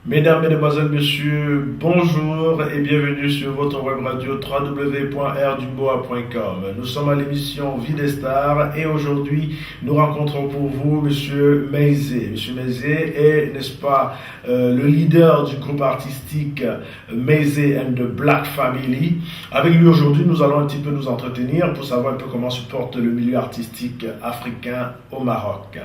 Mesdames, Mesdemoiselles, Messieurs, bonjour et bienvenue sur votre web radio www.rdumboa.com. Nous sommes à l'émission Vie des Stars et aujourd'hui nous rencontrons pour vous Monsieur Meizé. Monsieur Meizé est, n'est-ce pas, le leader du groupe artistique Meizé and the Black Family. Avec lui aujourd'hui, nous allons un petit peu nous entretenir pour savoir un peu comment se porte le milieu artistique africain au Maroc.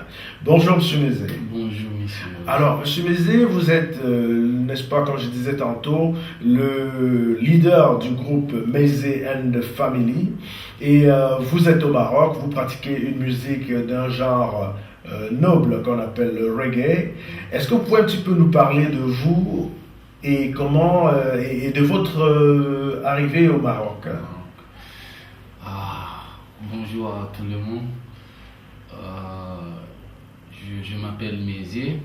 Bonjour Monsieur Meizé. Bonjour monsieur. Alors Monsieur Meizé, vous êtes n'est-ce pas, comme je disais tantôt, le leader du groupe Meizé and the Family. Et vous êtes au Maroc, vous pratiquez une musique d'un genre noble qu'on appelle le reggae. Est-ce que vous pouvez un petit peu nous parler de vous et comment et de votre arrivée au Maroc? Bonjour à tout le monde. Je m'appelle Meizé.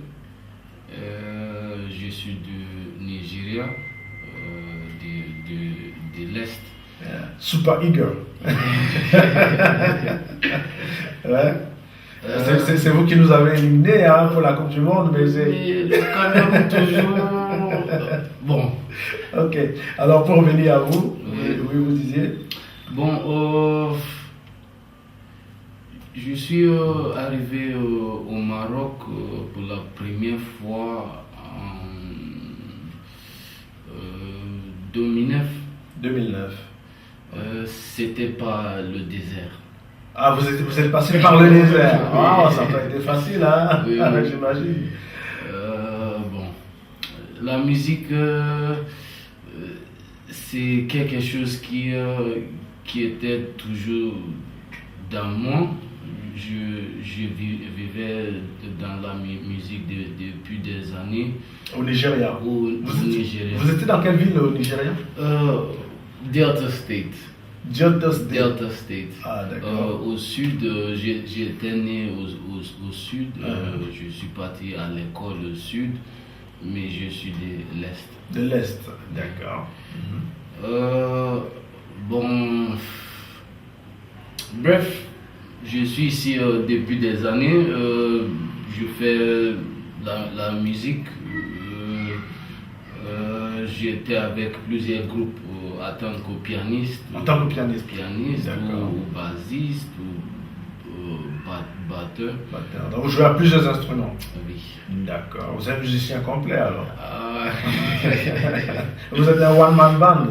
Je suis du Nigeria, de l'Est. Super Eagle. Ouais. C'est vous qui nous avez éliminés hein, pour la Coupe du Monde, mais quand même toujours. Bon. Ok. Alors pour revenir à vous, oui vous disiez. Bon, je suis arrivé au Maroc pour la première fois en 2009. 2009. C'était pas le désert. Ah, vous êtes passé par le désert. Ah, ça n'a pas été facile, hein, oui. J'imagine. Bon, la musique, c'est quelque chose qui était toujours dans moi. Je vivais dans la musique depuis des années. Au Nigeria. Au Nigeria. Vous étiez dans quelle ville au Nigeria? Delta State. Delta State. Delta State. Ah, d'accord. Au sud, j'étais né au sud. Je suis parti à l'école au sud, mais je suis de l'Est. De l'Est, d'accord. Bon. Bref. Je suis ici depuis des années. Je fais la musique. J'étais avec plusieurs groupes en tant que pianiste. En tant que pianiste. Pianiste ou bassiste ou batteur. Donc vous jouez à plusieurs instruments. Oui. D'accord. Vous êtes musicien complet alors. Vous êtes un one-man band.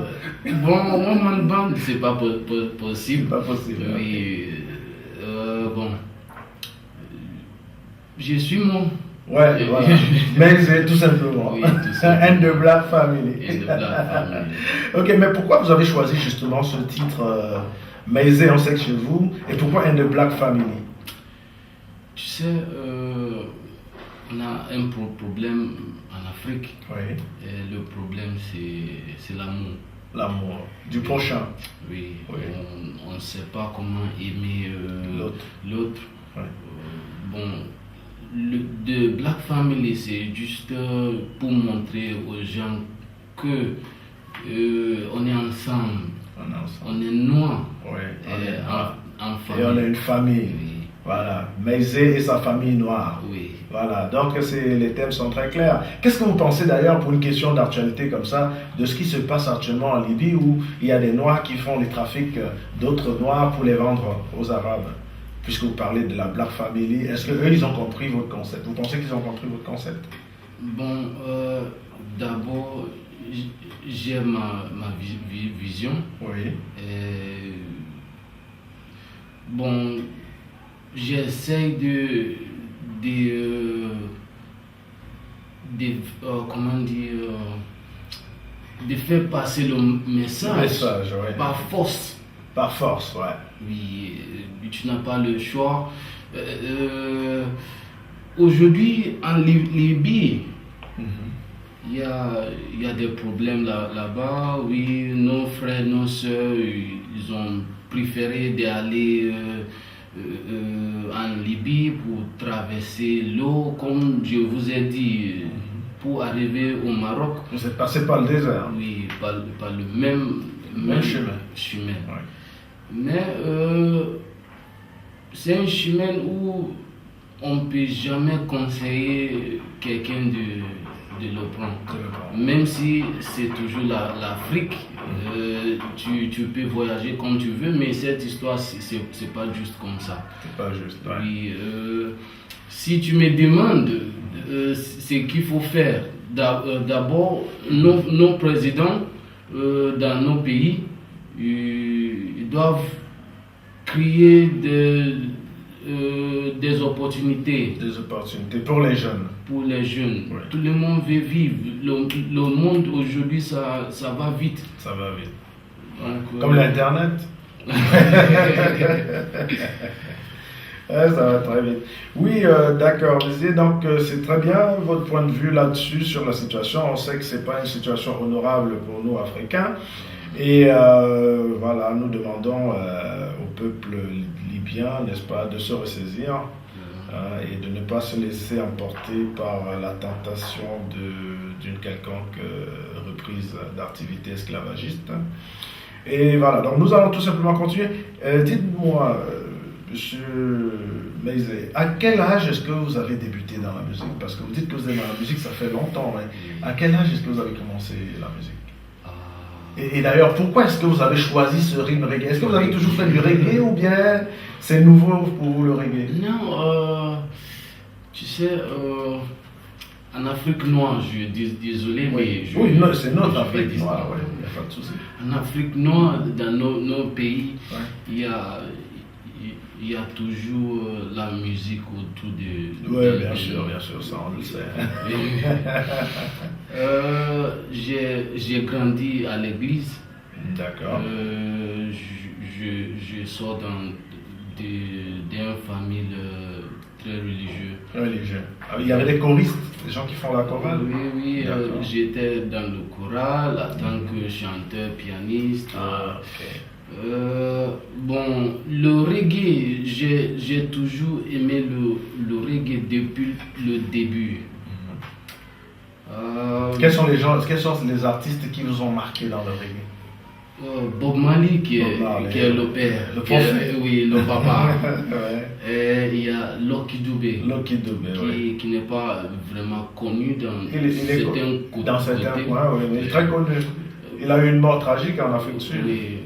Bon, one-man band, c'est pas possible. Pas possible. Oui. Bon, je suis mon. Ouais, voilà. Meizé, tout simplement. Oui, tout simplement. And the Black Family. And the Black Family. Ok, mais pourquoi vous avez choisi justement ce titre Meizé, on sait que chez vous, et pourquoi And the Black Family? Tu sais, on a un problème en Afrique. Oui. Et le problème, c'est l'amour. L'amour du prochain. Oui, oui. On ne sait pas comment aimer l'autre. Oui. Bon, de Black Family, c'est juste pour montrer aux gens que on est ensemble. On est noirs. Oui. En famille. Et on est une famille. Oui. Voilà. Meizé et sa famille noire. Oui. Voilà, donc les thèmes sont très clairs. Qu'est-ce que vous pensez d'ailleurs, pour une question d'actualité comme ça, de ce qui se passe actuellement en Libye où il y a des Noirs qui font les trafics d'autres Noirs pour les vendre aux Arabes? Puisque vous parlez de la Black Family, est-ce qu'eux, ils ont compris votre concept? Vous pensez qu'ils ont compris votre concept? Bon, d'abord, j'ai ma vision. Oui. Bon, j'essaie comment dire, de faire passer le message, ouais. par force. Par force, ouais. Oui, tu n'as pas le choix. Aujourd'hui, en Libye, il y a des problèmes là-bas. Oui, nos frères, nos soeurs, ils ont préféré d'aller en Libye pour traverser l'eau, comme je vous ai dit, pour arriver au Maroc. Vous êtes passé par le désert. Oui, par le même chemin. Ouais. Mais c'est un chemin où on ne peut jamais conseiller quelqu'un de le prendre. Même si c'est toujours l'Afrique, tu peux voyager comme tu veux, mais cette histoire, c'est pas juste comme ça. C'est pas juste, ouais. Oui, si tu me demandes ce qu'il faut faire, d'abord, nos présidents dans nos pays, ils doivent créer des opportunités. Des opportunités pour les jeunes. Pour les jeunes. Ouais. Tout le monde veut vivre. Le monde aujourd'hui, ça va vite. Ça va vite. Donc, comme l'Internet. Ouais, ça va très vite. Oui, d'accord. Donc, c'est très bien votre point de vue là-dessus sur la situation. On sait que ce n'est pas une situation honorable pour nous, Africains. Et voilà, nous demandons au peuple libyen, n'est-ce pas, de se ressaisir et de ne pas se laisser emporter par la tentation d'une quelconque reprise d'activité esclavagiste. Et voilà, donc nous allons tout simplement continuer. Dites-moi, Monsieur Meizé, à quel âge est-ce que vous avez débuté dans la musique? Parce que vous dites que vous êtes dans la musique, ça fait longtemps. Hein. À quel âge est-ce que vous avez commencé la musique? Et d'ailleurs, pourquoi est-ce que vous avez choisi ce rythme reggae? Est-ce que vous avez toujours fait du reggae ou bien c'est nouveau pour vous le reggae? Non, tu sais, en Afrique noire, je dis désolé, mais oui, c'est notre Afrique noire, il n'y a pas de souci. En Afrique noire, dans nos pays, ouais. il y a toujours la musique autour de... Oui, bien sûr, ça on le sait. J'ai grandi à l'église. D'accord. Je sors d'une famille très religieuse. Religieux. Ah, il y avait des choristes, des gens qui font la chorale? Oui, j'étais dans le choral en tant que chanteur, pianiste. Ah, ok. Bon, le reggae, j'ai toujours aimé le reggae depuis le début. Quels sont les artistes qui vous ont marqué dans le reggae? Bob Marley qui est le père, oui, le papa. Ouais. Et il y a Lucky Dubé, qui n'est pas vraiment connu dans certains coins. Oui, il est très connu. Il a eu une mort tragique en Afrique du Sud. Oui.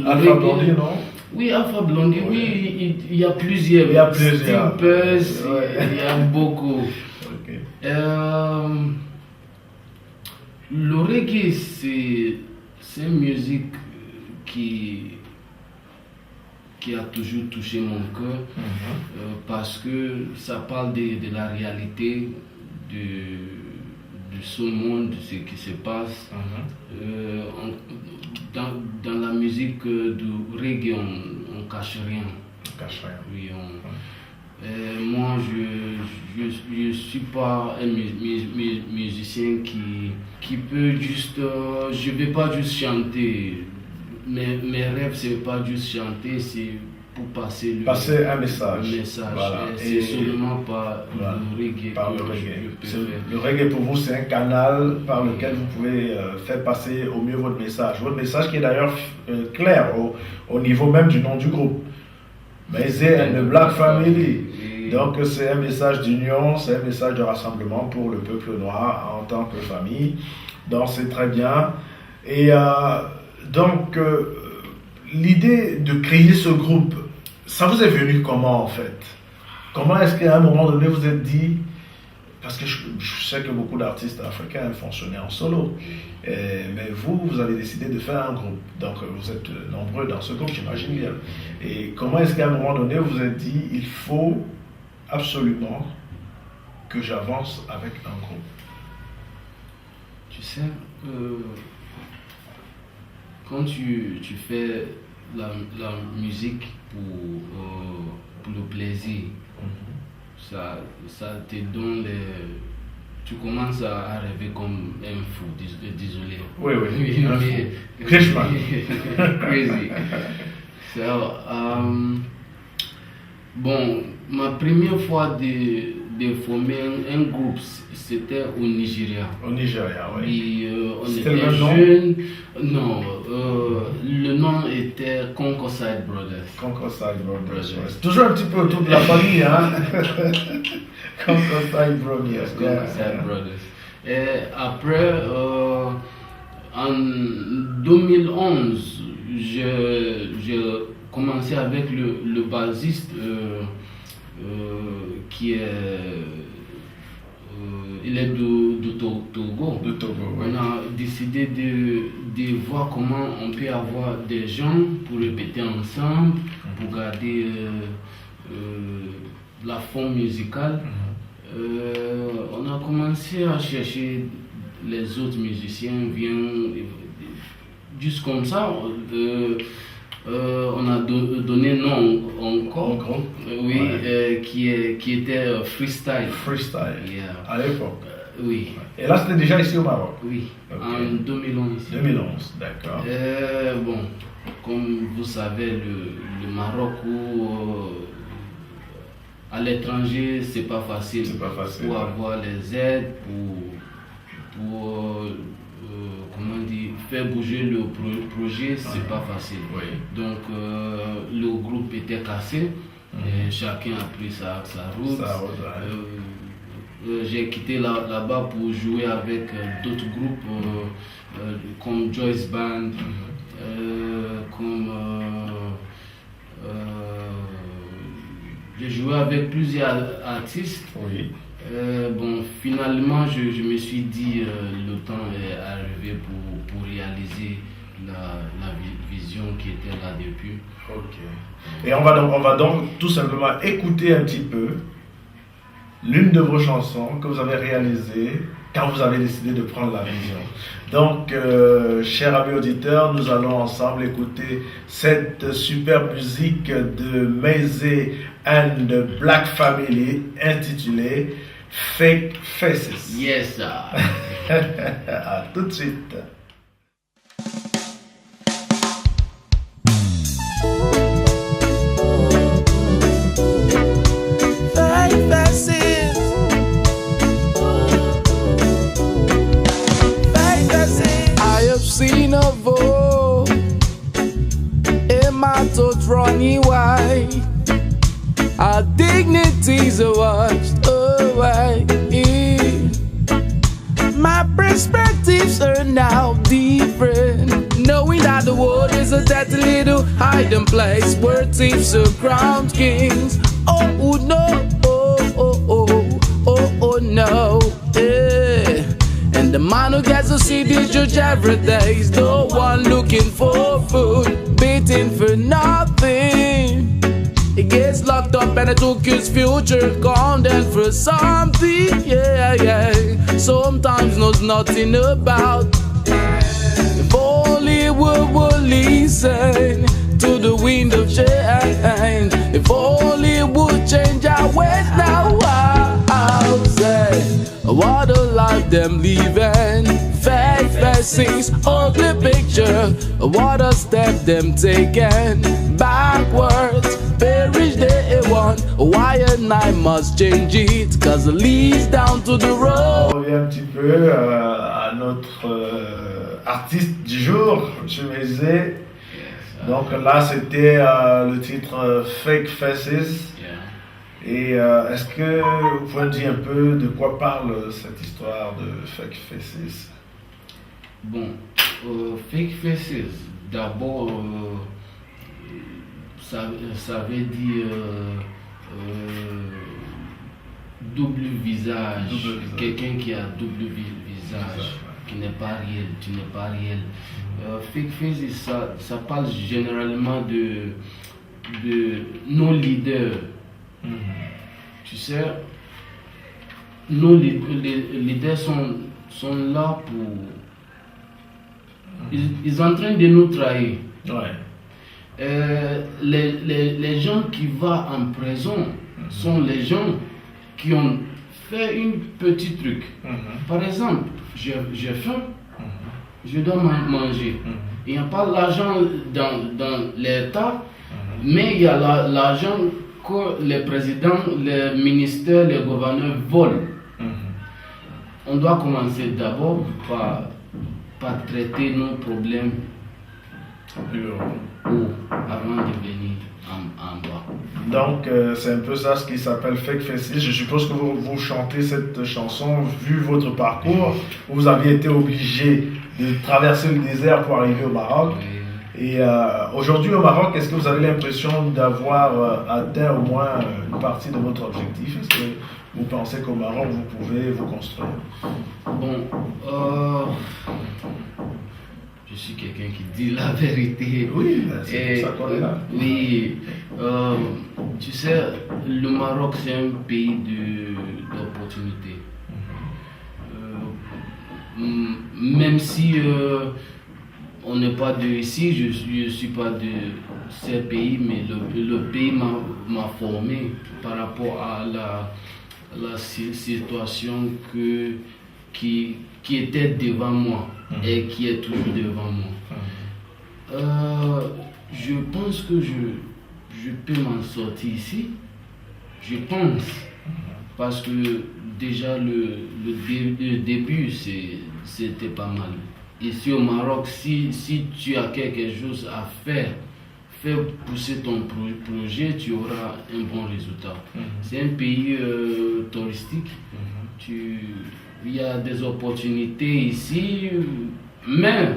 Alpha Blondy, non? Oui, Alpha Blondy, oui, il y a plusieurs. Il y a plusieurs. Il y a beaucoup. Okay. Le reggae, c'est une musique qui a toujours touché mon cœur parce que ça parle de la réalité de ce monde, de ce qui se passe. Dans la musique du reggae, on ne cache rien. On cache rien. Oui, moi, je ne suis pas un musicien qui peut juste... je ne vais pas juste chanter. Mes rêves, ce n'est pas juste chanter, c'est pour passer un message. Voilà. C'est seulement par le reggae. Par le reggae. Le reggae pour vous, c'est un canal par lequel vous pouvez faire passer au mieux votre message. Votre message qui est d'ailleurs clair au niveau même du nom du groupe. Meizé and the Black Family. Donc c'est un message d'union, c'est un message de rassemblement pour le peuple noir en tant que famille. Donc c'est très bien. Et donc l'idée de créer ce groupe, ça vous est venu comment en fait? Comment est-ce qu'à un moment donné vous êtes dit, parce que je sais que beaucoup d'artistes africains fonctionnaient en solo, mais vous avez décidé de faire un groupe, donc vous êtes nombreux dans ce groupe, j'imagine bien. Et comment est-ce qu'à un moment donné vous vous êtes dit, il faut absolument que j'avance avec un groupe? Tu sais, quand tu fais la musique pour le plaisir, ça te donne tu commences à rêver comme un fou, désolé. Oui, mais crazy. So, bon, ma première fois de former un groupe, c'était au Nigeria. Au Nigeria, oui. Et, on c'était était jeunes. Non, le nom était Concord-Side Brothers. Concord-Side Brothers. Ouais. C'est toujours un petit peu autour de la famille, hein. Comme Side Brothers. Comme Side Brothers. Et après, en 2011, j'ai commencé avec le bassiste qui est... il est de Togo. De Togo, oui. On a décidé de voir comment on peut avoir des gens pour répéter ensemble, pour garder la forme musicale. On a commencé à chercher les autres musiciens, juste comme ça. On a donné nom encore, oui, ouais. Qui était Freestyle. Freestyle, yeah. À l'époque. Oui. Et là, c'était déjà ici au Maroc? Oui, okay. En 2011. 2011, d'accord. Bon, comme vous savez, le Maroc, à l'étranger, c'est pas facile. C'est pas facile. Pour avoir les aides, pour comment dire, faire bouger le projet, c'est pas facile. Oui. Donc le groupe était cassé, et chacun a pris sa route. J'ai quitté là-bas pour jouer avec d'autres groupes comme Joyce Band, comme j'ai joué avec plusieurs artistes. Oui. Bon, finalement, je me suis dit le temps est arrivé pour réaliser la vision qui était là depuis. Ok. Et on va donc tout simplement écouter un petit peu l'une de vos chansons que vous avez réalisées quand vous avez décidé de prendre la vision. Donc, chers amis auditeurs, nous allons ensemble écouter cette superbe musique de Maizé and the Black Family intitulée Fake Faces. Yes, sir. À tout de suite. Fake faces. Fake faces. I have seen a vote in my thoughts running wide. Our dignities are washed away. My perspectives are now different, knowing that the world is a dirty little hiding place where thieves are crowned kings. Oh no, oh no, yeah. And the man who gets to see the judge every day is the one looking for food, beating for nothing. He gets locked up and I took his future, condemned for something, yeah. Sometimes knows nothing about. If only we would listen to the wind of change. If only we would change our ways now. I'll say, what a life them living. Fake faces, ugly picture. What a step them taking backwards. Perish they want. Why and I must change it, cause it leads down to the road. On revient un petit peu à notre artiste du jour, M. Maizé. Donc là, c'était le titre Fake Faces. Yeah. Et est-ce que vous pouvez nous dire un peu de quoi parle cette histoire de Fake Faces? Bon, Fake Faces, d'abord, ça veut dire double visage. Quelqu'un qui a double visage, qui n'est pas réel, tu n'es pas réel. Fake Faces, ça parle généralement de nos leaders. Tu sais, nos leaders sont là pour... Ils sont en train de nous trahir. Ouais. Les gens qui vont en prison sont les gens qui ont fait un petit truc. Par exemple, j'ai faim, je dois manger. Il n'y a pas l'argent dans l'État, mais il y a l'argent que les présidents, les ministères, les gouverneurs volent. On doit commencer d'abord par traiter nos problèmes avant de venir. en bas. Donc, c'est un peu ça ce qui s'appelle Fake Faces. Je suppose que vous chantez cette chanson, vu votre parcours, vous aviez été obligé de traverser le désert pour arriver au Maroc. Et aujourd'hui au Maroc, est-ce que vous avez l'impression d'avoir atteint au moins une partie de votre objectif? Est-ce que vous pensez qu'au Maroc, vous pouvez vous construire? Bon, je suis quelqu'un qui dit la vérité. Oui, c'est pour ça qu'on est là. Oui, tu sais, le Maroc, c'est un pays d'opportunités. Même si on n'est pas de ici, je ne suis pas de ces pays, mais le pays m'a formé par rapport à la situation qui était devant moi et qui est toujours devant moi. Je pense que je peux m'en sortir ici. Je pense. Parce que déjà le début, c'était pas mal. Ici au Maroc, si tu as quelque chose à faire pousser ton projet, tu auras un bon résultat. C'est un pays touristique. Il y a des opportunités ici, mais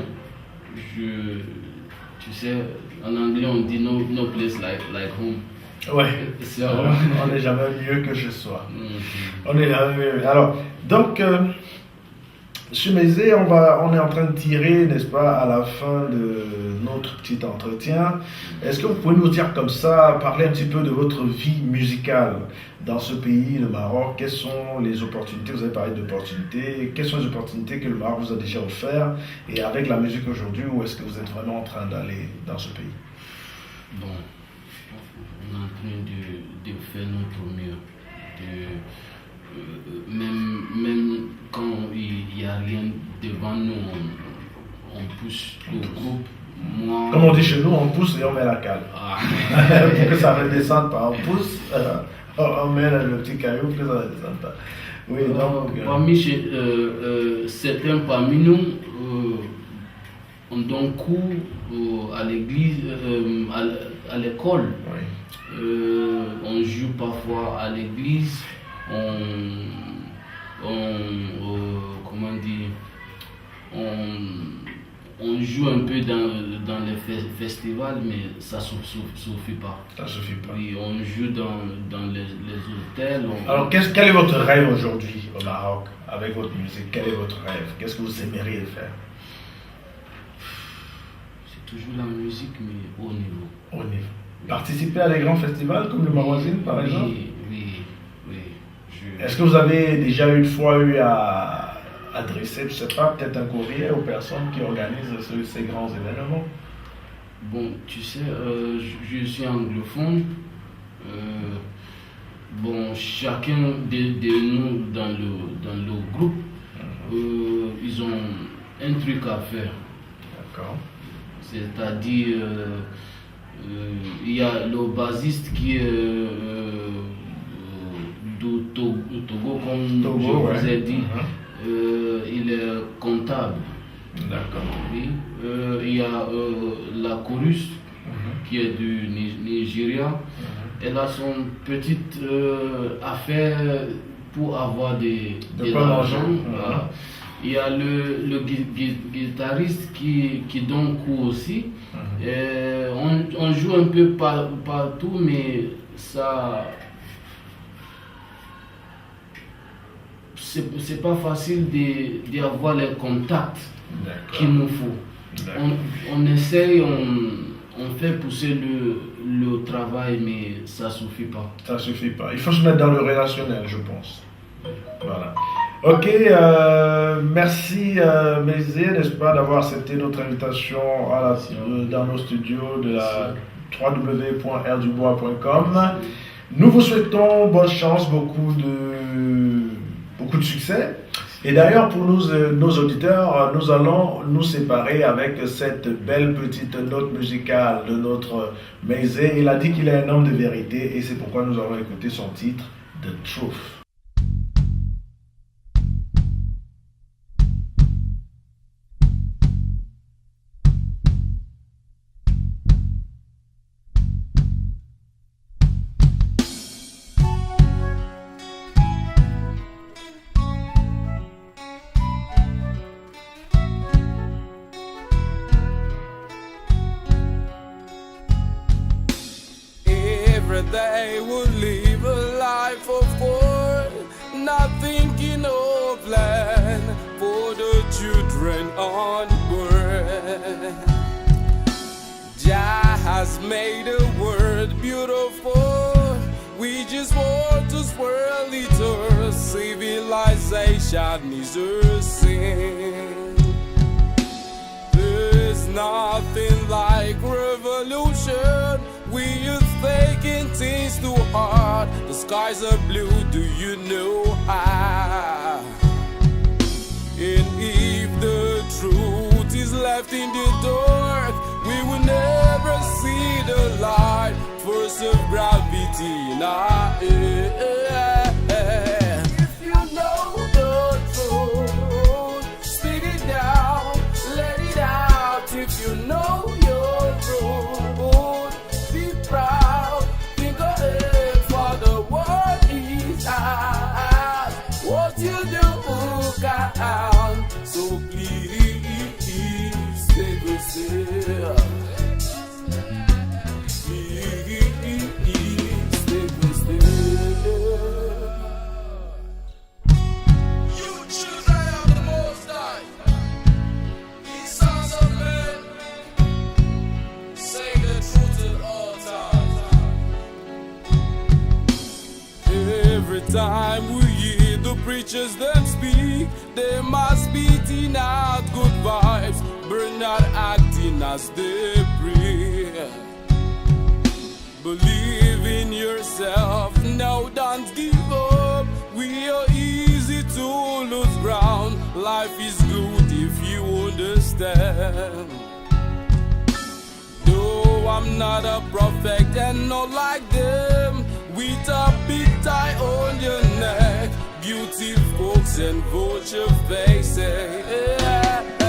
tu sais, en anglais on dit no place like home. Ouais, on n'est jamais mieux que chez soi. On n'est jamais mieux. Alors, donc, Monsieur Mézé, on est en train de tirer, n'est-ce pas, à la fin de notre petit entretien. Est-ce que vous pouvez nous dire comme ça, parler un petit peu de votre vie musicale dans ce pays, le Maroc? Quelles sont les opportunités? Vous avez parlé d'opportunités. Quelles sont les opportunités que le Maroc vous a déjà offertes? Et avec la musique aujourd'hui, où est-ce que vous êtes vraiment en train d'aller dans ce pays? Bon, on est en train de faire notre mieux. Même quand il n'y a rien devant nous, on pousse le groupe. Moi, comme on dit chez nous, on pousse et on met la cale. Pour que ça redescende pas. On pousse, on met le petit caillou pour que ça ne redescende pas. Oui, donc, parmi certains parmi nous, on donne cours à l'église, à l'école. Oui. On joue parfois à l'église. Comment dire, on joue un peu dans les festivals, mais ça ne suffit pas. Ça suffit pas. Oui, on joue dans les hôtels. Alors, quel est votre rêve aujourd'hui au Maroc avec votre musique? Quel est votre rêve? Qu'est-ce que vous aimeriez faire? C'est toujours la musique, mais au niveau. Au niveau. Participer à des grands festivals comme le Maroisine, par exemple? Oui. Est-ce que vous avez déjà une fois eu à adresser, je ne sais pas, peut-être un courrier aux personnes qui organisent ces grands événements? Bon, tu sais, je suis anglophone. Bon, chacun de nous dans le groupe, ils ont un truc à faire. D'accord. C'est-à-dire, il y a le bassiste qui est du Togo, comme je vous ai dit. Il est comptable. D'accord. Oui. Il y a la chorus qui est du Nigeria. Elle a son petite affaire pour avoir de l'argent. Il y a le guitariste qui donne cours aussi. On joue un peu partout, mais ça... C'est pas facile d'avoir les contacts qu'il nous faut. On essaye, on fait pousser le travail, mais ça suffit pas. Ça suffit pas. Il faut se mettre dans le relationnel, je pense. Voilà. Ok, merci Mézé, n'est-ce pas, d'avoir accepté notre invitation dans nos studios de la www.rdubois.com. Nous vous souhaitons bonne chance, beaucoup de succès. Et d'ailleurs, pour nos auditeurs, nous allons nous séparer avec cette belle petite note musicale de notre Mézé. Il a dit qu'il est un homme de vérité et c'est pourquoi nous allons écouter son titre, The Truth. they will live a life of war, not thinking of plan for the children on earth. Jah has made the world beautiful. We just want to swirl it. Our civilization is a sin. There's nothing like revolution. We are taking things too hard. The skies are blue, do you know how? And if the truth is left in the dark, we will never see the light. Force of gravity in our air. If you know the truth, spit it down, let it out. If you know your truth, be proud, think ahead, for the world is out. What you do count, so please stay still. Every time we hear the preachers them speak, they must be beating out good vibes, burn out acting as they pray. Believe in yourself, no, don't give up. We are easy to lose ground. Life is good if you understand. Though I'm not a prophet and not like them, with a big tie on your neck, beauty folks and vulture faces.